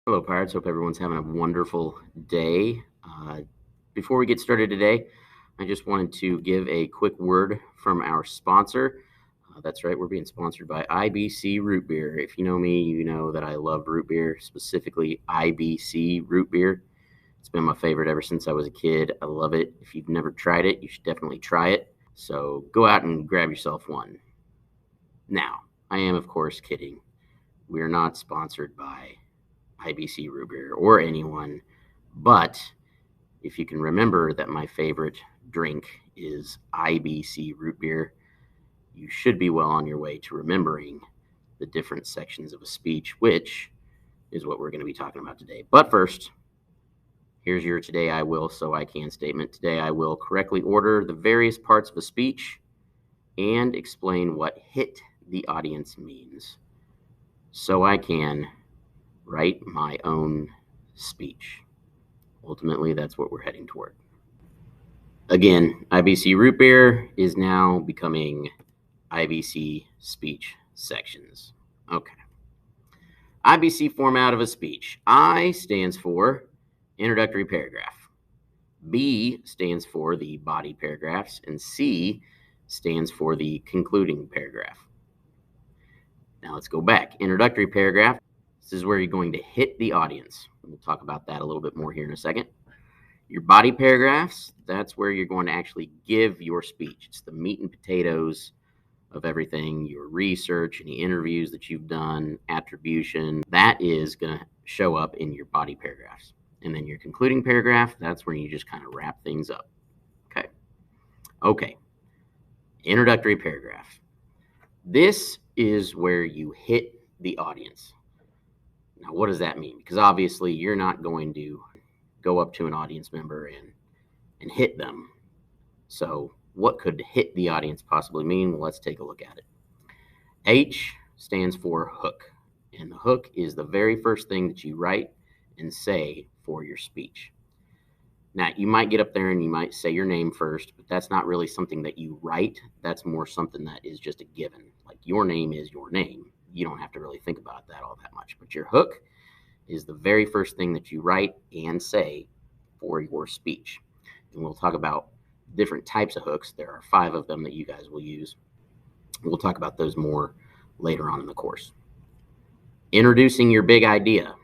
Hello, Pirates. Hope everyone's having a wonderful day. Before we get started today, I just wanted to give a quick word from our sponsor. That's right, we're being sponsored by IBC Root Beer. If you know me, you know that I love root beer, specifically IBC Root Beer. It's been my favorite ever since I was a kid. I love it. If you've never tried it, you should definitely try it. So go out and grab yourself one. Now, I am, of course, kidding. We are not sponsored by IBC Root Beer or anyone, but if you can remember that my favorite drink is IBC Root Beer, you should be well on your way to remembering the different sections of a speech, which is what we're going to be talking about today. But first, here's your Today I Will So I Can statement. Today I will correctly order the various parts of a speech and explain what hit the audience means, so I can write my own speech. Ultimately, that's what we're heading toward. Again, IBC Root Beer is now becoming IBC Speech Sections. Okay. IBC format of a speech. I stands for introductory paragraph. B stands for the body paragraphs, and C stands for the concluding paragraph. Now let's go back. Introductory paragraph. This is where you're going to hit the audience. We'll talk about that a little bit more here in a second. Your body paragraphs, that's where you're going to actually give your speech. It's the meat and potatoes of everything, your research, any interviews that you've done, attribution, that is going to show up in your body paragraphs. And then your concluding paragraph, that's where you just kind of wrap things up. Okay. Introductory paragraph. This is where you hit the audience. Now, what does that mean? Because obviously you're not going to go up to an audience member and hit them. So what could hit the audience possibly mean? Well, let's take a look at it. H stands for hook, and the hook is the very first thing that you write and say for your speech. Now, you might get up there and you might say your name first, but that's not really something that you write. That's more something that is just a given. Like, your name is your name. You don't have to really think about that all that much. But your hook is the very first thing that you write and say for your speech. And we'll talk about different types of hooks. There are 5 of them that you guys will use. We'll talk about those more later on in the course. Introducing your big idea.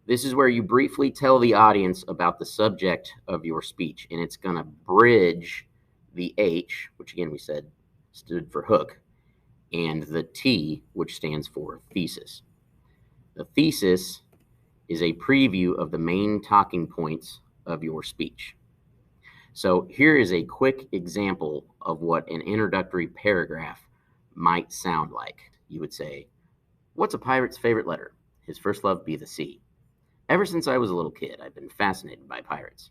This is where you briefly tell the audience about the subject of your speech, and it's going to bridge the H, which again we said stood for hook, and the T, which stands for thesis. The thesis is a preview of the main talking points of your speech. So here is a quick example of what an introductory paragraph might sound like. You would say, what's a pirate's favorite letter? His first love be the sea. Ever since I was a little kid, I've been fascinated by pirates.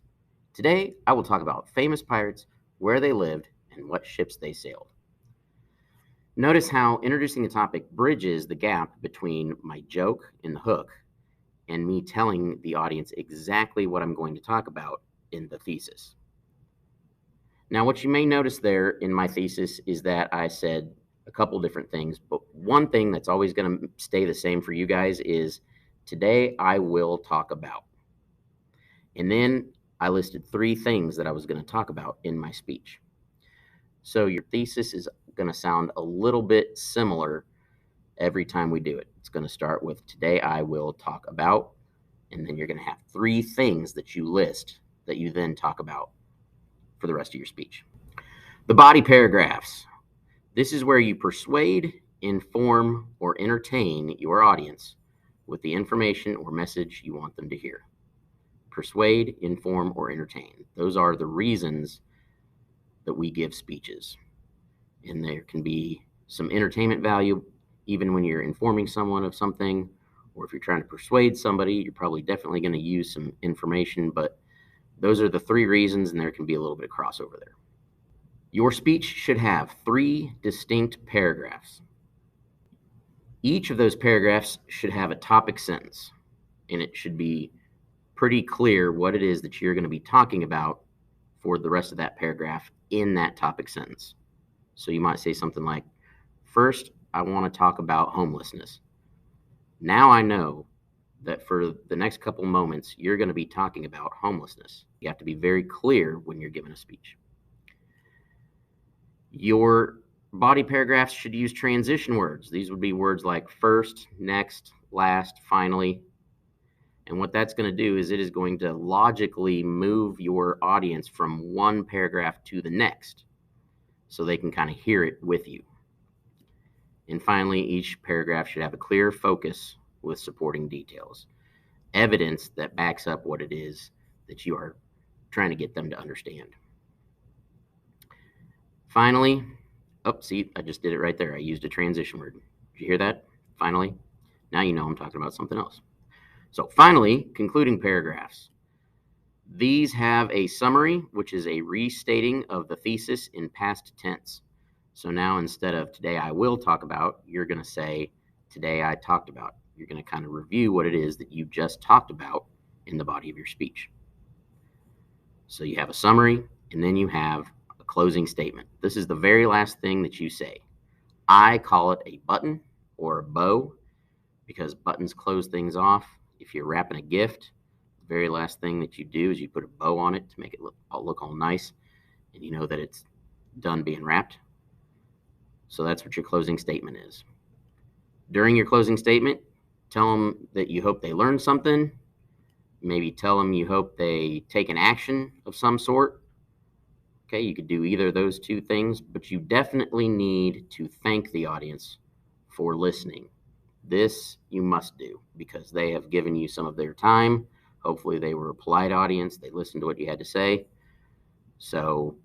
Today, I will talk about famous pirates, where they lived, and what ships they sailed. Notice how introducing a topic bridges the gap between my joke in the hook and me telling the audience exactly what I'm going to talk about in the thesis. Now, what you may notice there in my thesis is that I said a couple different things, but one thing that's always going to stay the same for you guys is today I will talk about. And then I listed 3 things that I was going to talk about in my speech. So your thesis is going to sound a little bit similar every time we do it. It's going to start with today I will talk about, and then you're going to have 3 things that you list that you then talk about for the rest of your speech. The body paragraphs. This is where you persuade, inform, or entertain your audience with the information or message you want them to hear. Persuade, inform, or entertain. Those are the reasons that we give speeches. And there can be some entertainment value even when you're informing someone of something, or if you're trying to persuade somebody, you're probably definitely going to use some information, but those are the 3 reasons, and there can be a little bit of crossover there. Your speech should have 3 distinct paragraphs. Each of those paragraphs should have a topic sentence, and it should be pretty clear what it is that you're going to be talking about for the rest of that paragraph in that topic sentence. So you might say something like, first, I want to talk about homelessness. Now I know that for the next couple moments, you're going to be talking about homelessness. You have to be very clear when you're giving a speech. Your body paragraphs should use transition words. These would be words like first, next, last, finally. And what that's going to do is it is going to logically move your audience from one paragraph to the next so they can kind of hear it with you. And finally, each paragraph should have a clear focus with supporting details, evidence that backs up what it is that you are trying to get them to understand. Finally, oh, see, I just did it right there. I used a transition word. Did you hear that? Finally. Now you know I'm talking about something else. So finally, concluding paragraphs. These have a summary, which is a restating of the thesis in past tense. So now instead of today I will talk about, you're going to say today I talked about. You're going to kind of review what it is that you just talked about in the body of your speech. So you have a summary, and then you have a closing statement. This is the very last thing that you say. I call it a button or a bow because buttons close things off. If you're wrapping a gift, the very last thing that you do is you put a bow on it to make it look all nice, and you know that it's done being wrapped. So that's what your closing statement is. During your closing statement, tell them that you hope they learn something. Maybe tell them you hope they take an action of some sort. Okay, you could do either of those two things, but you definitely need to thank the audience for listening. This you must do because they have given you some of their time. Hopefully they were a polite audience. They listened to what you had to say. So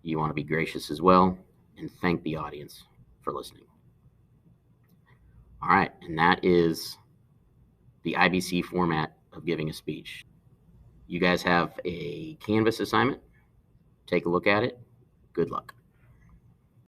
you want to be gracious as well and thank the audience for listening. All right, and that is the IBC format of giving a speech. You guys have a Canvas assignment. Take a look at it. Good luck.